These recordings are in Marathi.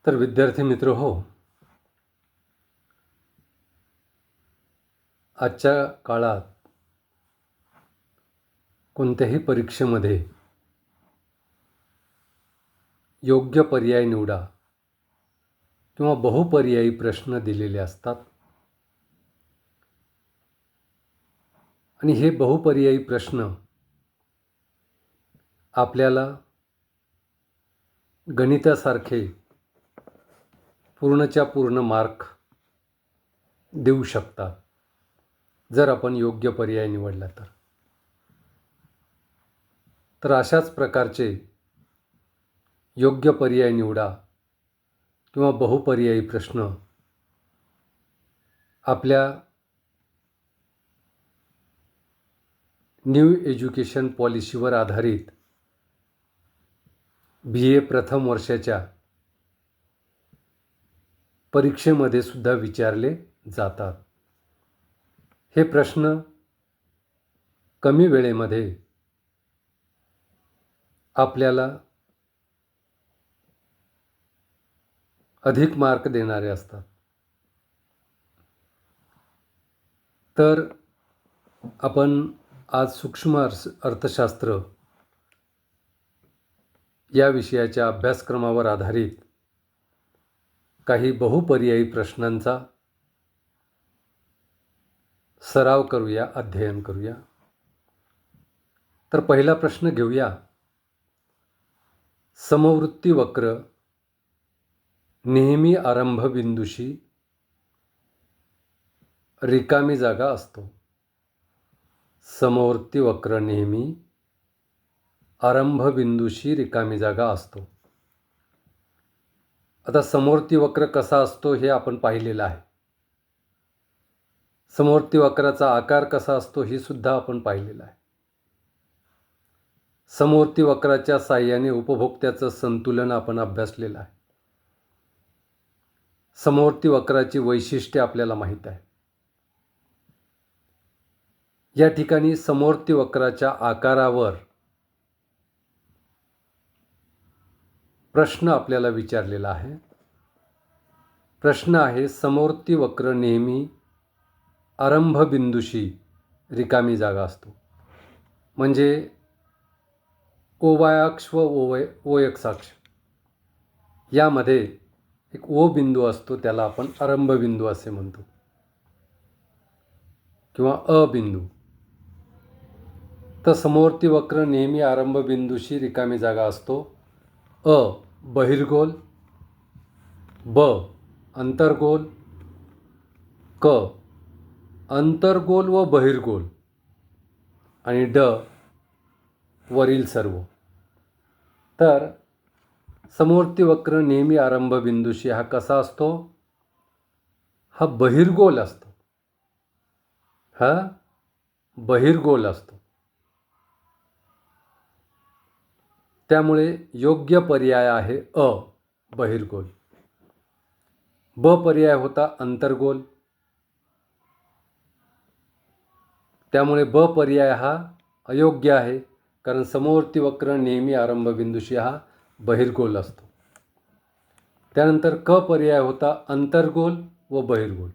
तर विद्यार्थी मित्र हो, आजच्या काळात कोणत्याही परीक्षेमध्ये योग्य पर्याय निवडा किंवा बहुपर्यायी प्रश्न दिलेले असतात आणि हे बहुपर्यायी प्रश्न आपल्याला गणितासारखे पूर्णच्या पूर्ण मार्क देऊ शकतात जर आपण योग्य पर्याय निवडला तर अशाच प्रकारचे योग्य पर्याय निवडा किंवा बहुपर्यायी प्रश्न आपल्या न्यू एज्युकेशन पॉलिसीवर आधारित BA प्रथम वर्षाच्या परीक्षेमध्ये सुद्धा विचारले जातात. हे प्रश्न कमी वेळेमध्ये आपल्याला अधिक मार्क देणारे असतात. तर आपण आज सूक्ष्म अर्थशास्त्र या विषयाच्या अभ्यासक्रमावर आधारित काही बहुपर्यायी प्रश्नांचा सराव करूया, अध्ययन करूया. तर पहिला प्रश्न घेऊया. समवृत्ती वक्र नेहमी आरंभबिंदूशी रिकामी जागा असतो. समवर्ती वक्र नेहमी आरंभबिंदूशी रिकामी जागा असतो. आता समवर्ती वक्र कसा असतो हे आपण पाहिलेलं आहे. समवर्ती वक्राचा आकार कसा असतो हे सुद्धा आपण पाहिलेलं आहे. समवर्ती वक्राच्या साहाय्याने उपभोक्त्याचं संतुलन आपण अभ्यासलेलं आहे. समवर्ती वक्राची वैशिष्ट्ये आपल्याला माहीत आहे. या ठिकाणी समवर्ती वक्राच्या आकारावर प्रश्न आपल्याला विचारलेला आहे. प्रश्न आहे, समवर्ती वक्र नेहमी आरंभबिंदूशी रिकामी जागा असतो. म्हणजे OY अक्ष व OX अक्ष यामध्ये एक O बिंदू असतो, त्याला आपण आरंभबिंदू असे म्हणतो किंवा अ बिंदू. तर समवर्ती वक्र नेहमी आरंभबिंदूशी रिकामी जागा असतो. अ बहिर्गोल, ब अंतर्गोल, क अंतर्गोल व बहिर्गोल आणि ड वरील सर्व. तर समवर्ती वक्र नेहमी आरंभबिंदूशी हा कसा असतो? हा बहिर्गोल असतो. हा बहिर्गोल असतो. त्यामुळे योग्य पर्याय आहे अ बहिर्गोल. ब पर्याय होता अंतर्गोल. त्यामुळे ब पर्याय हा अयोग्य आहे, कारण समवर्ती वक्र नेहमी आरंभबिंदूशी हा बहिर्गोल असतो. त्यानंतर क पर्याय होता अंतर्गोल व बहिर्गोल.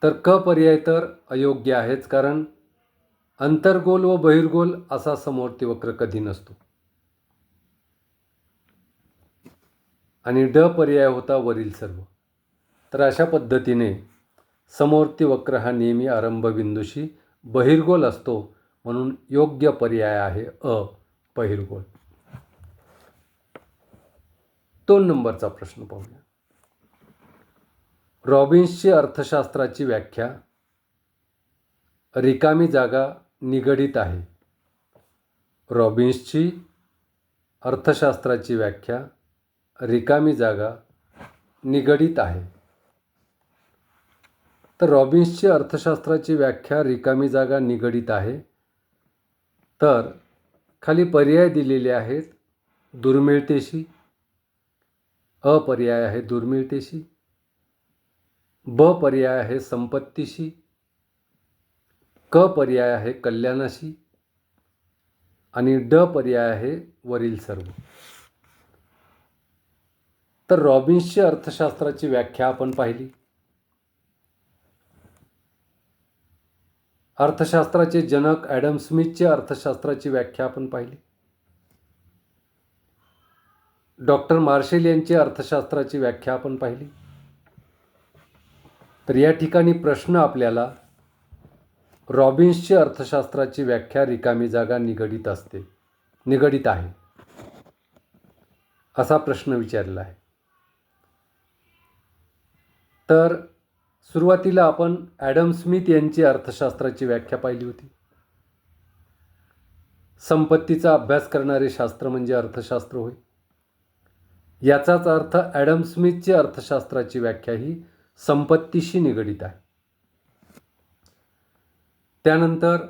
तर क पर्याय तर अयोग्य आहेच, कारण अंतर्गोल व बहिर्गोल असा समवर्ती वक्र कधी नसतो. आणि ड पर्याय होता वरील सर्व. तर अशा पद्धतीने समवर्ती वक्र हा नेहमी आरंभबिंदूशी बहिर्गोल असतो, म्हणून योग्य पर्याय आहे अ बहिर्गोल. 2 नंबरचा प्रश्न पाहूया. रॉबिन्सची अर्थशास्त्राची व्याख्या रिकामी जागा निगडीत आहे. रॉबिन्सची अर्थशास्त्राची व्याख्या रिकामी जागा निगडीत आहे. तर रॉबिन्सची अर्थशास्त्राची व्याख्या रिकामी जागा निगडीत आहे. तर खाली पर्याय दिलेले आहेत. दुर्मिळतेशी, अ पर्याय आहे दुर्मिळतेशी, ब पर्याय आहे संपत्तीशी, क पर्याय आहे कल्याणाशी आणि ड पर्याय आहे वरील सर्व. तर रॉबिन्सची अर्थशास्त्राची व्याख्या आपण पाहिली. अर्थशास्त्राचे जनक ॲडम स्मिथची अर्थशास्त्राची व्याख्या आपण पाहिली. डॉक्टर मार्शल यांची अर्थशास्त्राची व्याख्या आपण पाहिली. तर या ठिकाणी प्रश्न आपल्याला रॉबिन्सची अर्थशास्त्राची व्याख्या रिकामी जागा निगडित आहे असा प्रश्न विचारला आहे. तर सुरुवातीला आपण ॲडम स्मिथ यांची अर्थशास्त्राची व्याख्या पाहिली होती. संपत्तीचा अभ्यास करणारे शास्त्र म्हणजे अर्थशास्त्र होय. याचाच अर्थ ॲडम स्मिथची अर्थशास्त्राची व्याख्या ही संपत्तीशी निगडित आहे. त्यानंतर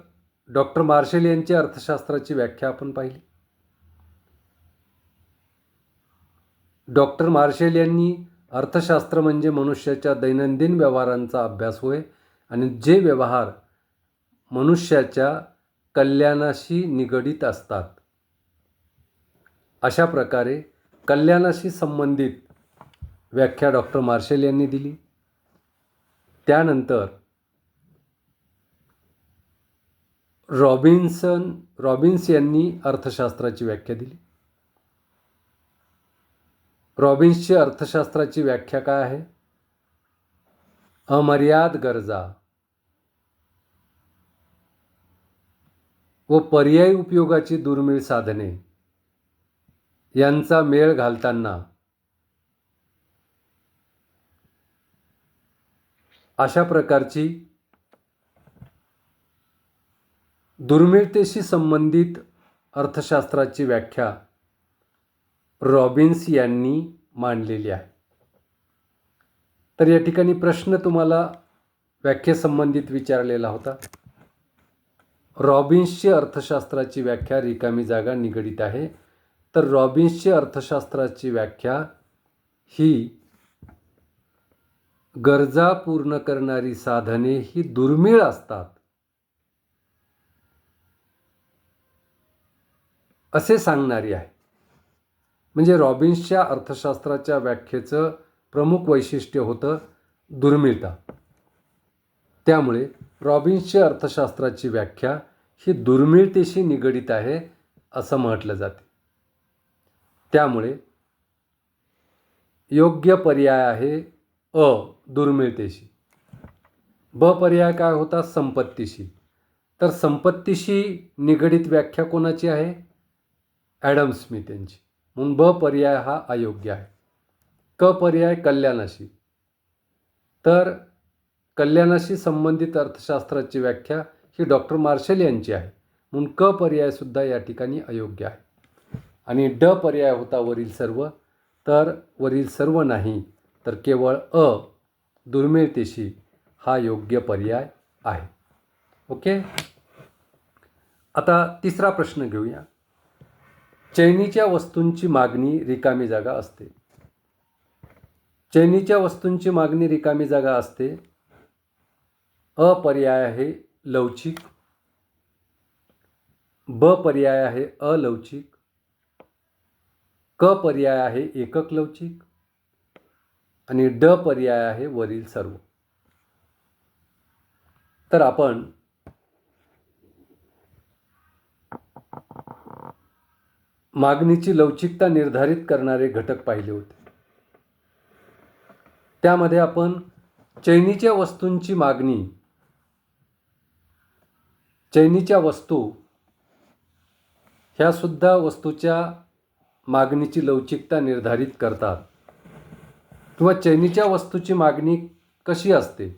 डॉक्टर मार्शल यांची अर्थशास्त्राची व्याख्या आपण पाहिली. डॉक्टर मार्शल यांनी अर्थशास्त्र म्हणजे मनुष्याच्या दैनंदिन व्यवहारांचा अभ्यास होय आणि जे व्यवहार मनुष्याच्या कल्याणाशी निगडित असतात. अशा प्रकारे कल्याणाशी संबंधित व्याख्या डॉक्टर मार्शल यांनी दिली. त्यानंतर रॉबिन्स यांनी अर्थशास्त्राची व्याख्या दिली. रॉबिन्सची अर्थशास्त्राची व्याख्या काय आहे? अमर्याद गरजा व पर्यायी उपयोगाची दुर्मिळ साधने यांचा मेळ घालताना अशा प्रकारची दुर्मिळतेशी संबंधित अर्थशास्त्राची व्याख्या रॉबिन्स यांनी मांडलेली आहे. तर या ठिकाणी प्रश्न तुम्हाला व्याख्येसंबंधित विचारलेला होता. रॉबिन्सची अर्थशास्त्राची व्याख्या रिकामी जागा निगडित आहे. तर रॉबिन्सची अर्थशास्त्राची व्याख्या ही गरजा पूर्ण करणारी साधने ही दुर्मिळ असतात असे सांगणारी आहे. म्हणजे रॉबिन्सच्या अर्थशास्त्राच्या व्याख्येचं प्रमुख वैशिष्ट्य होतं दुर्मिळता. त्यामुळे रॉबिन्सची अर्थशास्त्राची व्याख्या ही दुर्मिळतेशी निगडित आहे असं म्हटलं जाते. त्यामुळे योग्य पर्याय आहे अ दुर्मिळतेशी. ब पर्याय काय होता? संपत्तीशी. तर संपत्तीशी निगडित व्याख्या कोणाची आहे? ॲडम स्मिथ यांची. म्हणून ब पर्याय हा अयोग्य आहे. क पर्याय कल्याणाशी. तर कल्याणाशी संबंधित अर्थशास्त्राची व्याख्या ही डॉक्टर मार्शल यांची आहे. म्हणून क पर्यायसुद्धा या ठिकाणी अयोग्य आहे. आणि ड पर्याय होता वरील सर्व. तर वरील सर्व नाही, तर केवळ अ दुर्मिळतेशी हा योग्य पर्याय आहे. ओके. आता तिसरा प्रश्न घेऊया. चैनीच्या वस्तूंची मागणी रिकामी जागा असते. चैनीच्या वस्तूंची मागणी रिकामी जागा असते. अ पर्याय आहे लवचिक. ब पर्याय आहे अलवचिक. क पर्याय आहे एकक लवचिक. आणि ड पर्याय आहे वरील सर्व. तर आपण मागणीची लवचिकता निर्धारित करणारे घटक पाहिले होते. त्यामध्ये आपण चैनीच्या वस्तूंची मागणी, चैनीच्या वस्तू ह्या सुद्धा वस्तूच्या मागणीची लवचिकता निर्धारित करतात. किंवा चैनीच्या वस्तूची मागणी कशी असते?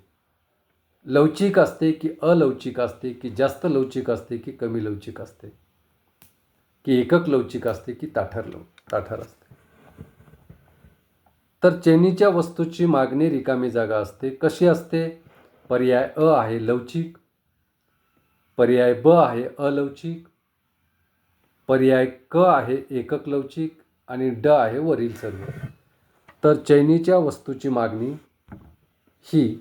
लवचिक असते की अलवचिक असते, की जास्त लवचिक असते की कमी लवचिक असते, की एकक लवचिक असते की ताठर असते? तर चैनीच्या वस्तूची मागणी रिकामी जागा असते. कशी असते? पर्याय अ आहे लवचिक, पर्याय ब आहे अलवचिक, पर्याय क आहे एकक लवचिक आणि ड आहे वरील सर्व. तर चैनीच्या वस्तूची मागणी ही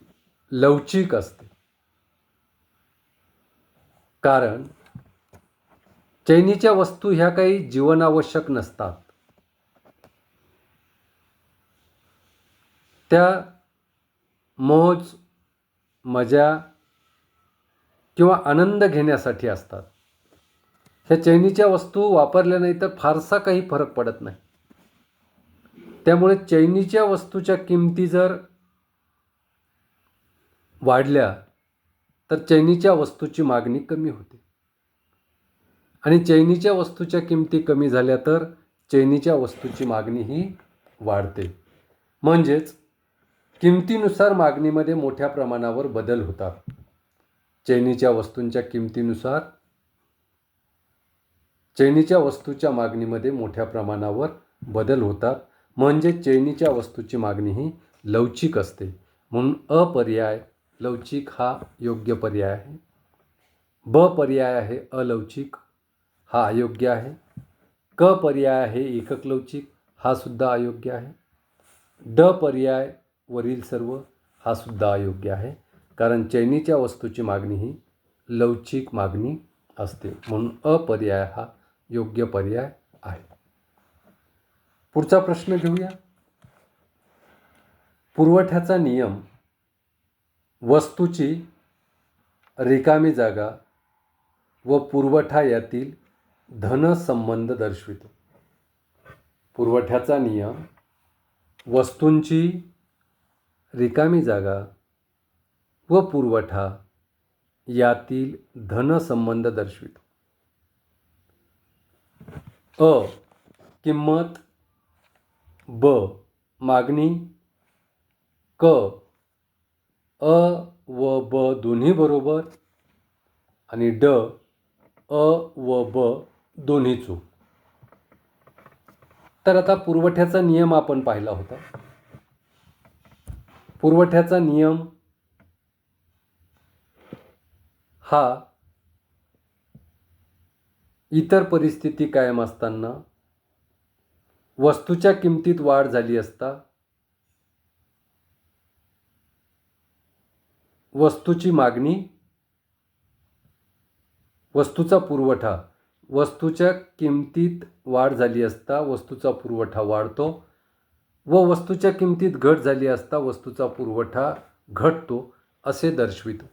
लवचिक असते. कारण चैनीच्या वस्तू ह्या काही जीवनावश्यक नसतात. त्या मौज मजा किंवा आनंद घेण्यासाठी असतात. ह्या चैनीच्या वस्तू वापरल्या नाही तर फारसा काही फरक पडत नाही. त्यामुळे चैनीच्या वस्तूच्या किमती जर वाढल्या तर चैनीच्या वस्तूची मागणी कमी होते आणि चैनीच्या वस्तूच्या किमती कमी झाल्या तर चैनीच्या वस्तूची मागणीही वाढते. म्हणजेच किमतीनुसार मागणीमध्ये मोठ्या प्रमाणावर बदल होतात. चैनीच्या वस्तूंच्या किमतीनुसार चैनीच्या वस्तूच्या मागणीमध्ये मोठ्या प्रमाणावर बदल होतात. म्हणजे चैनीच्या वस्तूची मागणी ही लवचिक असते. म्हणून अपर्याय लवचिक हा योग्य पर्याय आहे. ब पर्याय आहे अलवचिक, हा अयोग्य आहे. क पर्याय आहे एकक लवचिक, हा सुद्धा अयोग्य आहे. ड पर्याय वरील सर्व, हा सुद्धा अयोग्य आहे. कारण चैनीच्या वस्तूची मागणी ही लवचिक मागणी असते. म्हणून अपर्याय हा योग्य पर्याय आहे. पुढचा प्रश्न घेऊया. पुरवठ्याचा नियम वस्तूची रिकामी जागा व पुरवठा यातील धन संबंध दर्शवितो. पुरवठ्याचा नियम वस्तूंची रिकामी जागा व पुरवठा यातील धन संबंध दर्शवितो. अ किंमत, ब मागणी, क अ व ब दोन्ही बरोबर आणि ड अ व ब दोन्ही चूक. तर आता पुरवठ्याचा नियम आपण पाहिला होता. पुरवठ्याचा नियम हा इतर परिस्थिती कायम असताना वस्तूच्या किमतीत वाढ झाली असता वस्तूची मागणी, वस्तूचा पुरवठा, वस्तूच्या किमतीत वाढ झाली असता वस्तूचा पुरवठा वाढतो व वस्तूच्या किमतीत घट झाली असता वस्तूचा पुरवठा घटतो असे दर्शवितो.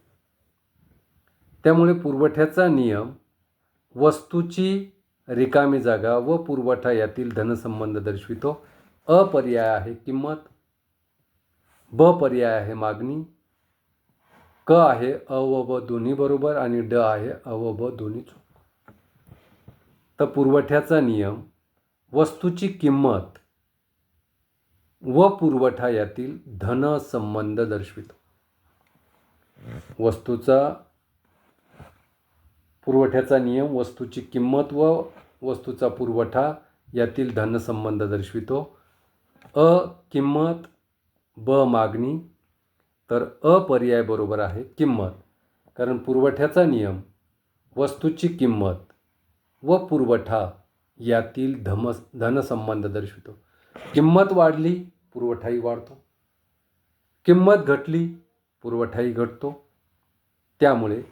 त्यामुळे पुरवठ्याचा नियम वस्तूची रिकामी जागा व पुरवठा यातील धनसंबंध दर्शवितो. अ पर्याय आहे किंमत, ब पर्याय आहे मागणी, क आहे अ व ब दोन्ही बरोबर आणि ड आहे अ व ब दोन्ही चूक. तर पुरवठ्याचा नियम वस्तूची किंमत व पुरवठा यातील धन संबंध दर्शवितो. पुरवठ्याचा नियम वस्तूची किंमत व वस्तूचा पुरवठा यातील धनसंबंध दर्शवितो. अ किंमत, ब मागणी, तर अ पर्याय बरोबर आहे किंमत. कारण पुरवठ्याचा नियम वस्तूची किंमत व पुरवठा यातील धनसंबंध दर्शवितो. किंमत वाढली पुरवठाही वाढतो, किंमत घटली पुरवठाही घटतो. त्यामुळे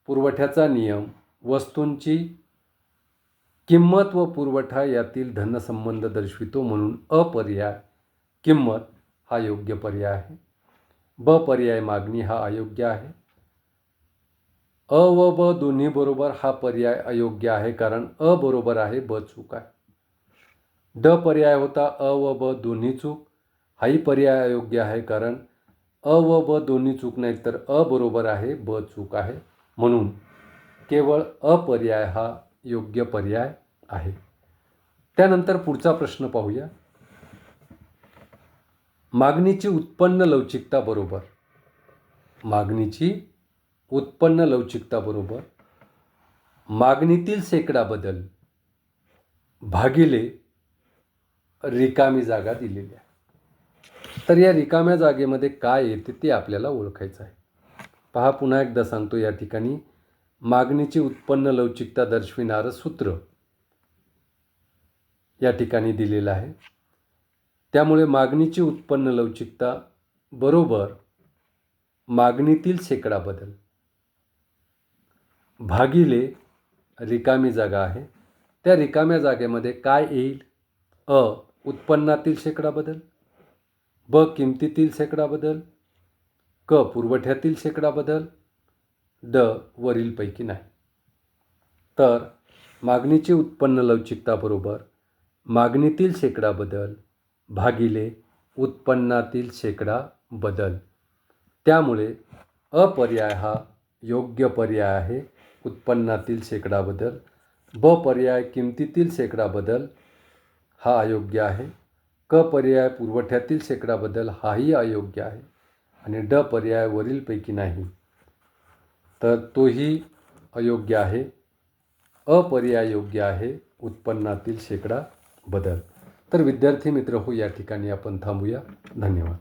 पुरवठ्याचा नियम वस्तूंची किंमत व पुरवठा यातील धनसंबंध दर्शवितो. म्हणून अपर्याय किंमत हा योग्य पर्याय आहे. ब पर्याय मागणी हा अयोग्य आहे. अ व ब दोन्ही बरोबर हा पर्याय अयोग्य आहे. कारण अ बरोबर आहे, ब चूक आहे. ड पर्याय होता अ व ब दोन्ही चूक, हाही पर्याय अयोग्य आहे. कारण अ व ब दोन्ही चूक नाहीत तर अ बरोबर आहे, ब चूक आहे. म्हणून केवळ अपर्याय हा योग्य पर्याय आहे. त्यानंतर पुढचा प्रश्न पाहूया. मागणीची उत्पन्न लवचिकता बरोबर, मागणीची उत्पन्न लवचिकता बरोबर मागणीतील शेकडा बदल भागिले रिकामी जागा दिलेली आहे. तर या रिकाम्या जागेमध्ये काय येते ते आपल्याला ओळखायचं आहे. पहा, पुन्हा एकदा सांगतो. या ठिकाणी मागणीची उत्पन्न लवचिकता दर्शविणारं सूत्र या ठिकाणी दिलेलं आहे. त्यामुळे मागणीची उत्पन्न लवचिकता बरोबर मागणीतील शेकडा बदल भागिले रिकामी जागा आहे. त्या रिकाम्या जागेमध्ये काय येईल? अ उत्पन्नातील शेकडा बदल, ब किमतीतील शेकडा बदल, क पुरवठ्यातील शेकडा बदल, ड वरीलपैकी नाही. तर मागणीची उत्पन्न लवचिकता बरोबर मागणीतील शेकडा बदल भागिले उत्पन्नातील शेकडा बदल. त्यामुळे पर्याय हा योग्य पर्याय आहे. उत्पन्नातील शेकडा बदल. ब पर्याय किमतीतील शेकडा बदल हा अयोग्य आहे. क पर्याय पुरवठ्यातील शेकडा बदल हाही अयोग्य आहे. आणि ड पर्याय वरीलपैकी नाही, तर तोही अयोग्य आहे. पर्याय योग्य आहे, उत्पन्नातील शेकडा बदल. तर विद्यार्थी मित्र हो, या ठिकाणी आपण थांबूया. धन्यवाद.